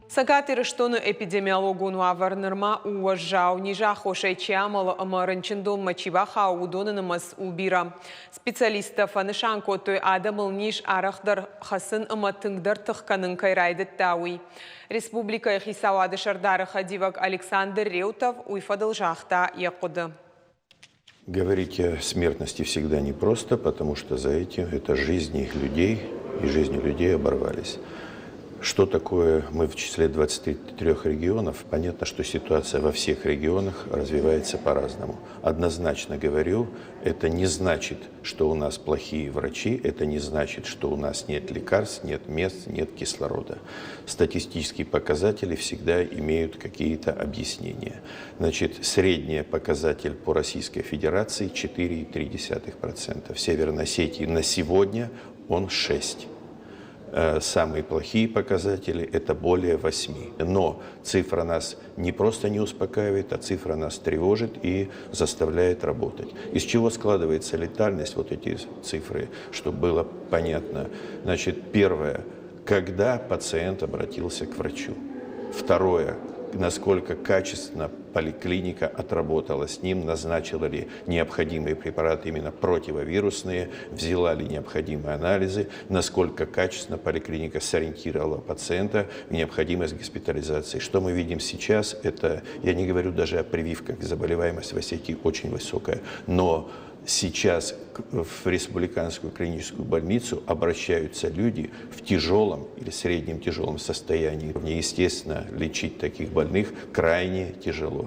Сагатыр штону эпидемиологуну аварнырма уажжау нижа хошайчамала амарынчындол мачибаха удонынымыз убира. Специалистов анышанко той адамыл ниш арахдар хасын аматыңдар тыққанын кайрайдыт дауи. Республика хисауады шардары хадивак Александр Реутов уйфадыл жақта якуды. Говорить о смертности всегда непросто, потому что за этим это жизни людей, и жизни людей оборвались. Что такое мы в числе 23 регионов? Понятно, что ситуация во всех регионах развивается по-разному. Однозначно говорю, это не значит, что у нас плохие врачи, это не значит, что у нас нет лекарств, нет мест, нет кислорода. Статистические показатели всегда имеют какие-то объяснения. Значит, средний показатель по Российской Федерации 4,3%. В Северной Осетии на сегодня он 6%. Самые плохие показатели – это более 8. Но цифра нас не просто не успокаивает, а цифра нас тревожит и заставляет работать. Из чего складывается летальность, вот эти цифры, чтобы было понятно. Значит, первое – когда пациент обратился к врачу. Второе – насколько качественно поликлиника отработала с ним, назначила ли необходимые препараты именно противовирусные, взяла ли необходимые анализы, насколько качественно поликлиника сориентировала пациента в необходимость госпитализации. Что мы видим сейчас, это, я не говорю даже о прививках, заболеваемость в Осетии очень высокая, но сейчас в республиканскую клиническую больницу обращаются люди в тяжелом или среднем тяжелом состоянии. Естественно, лечить таких больных крайне тяжело.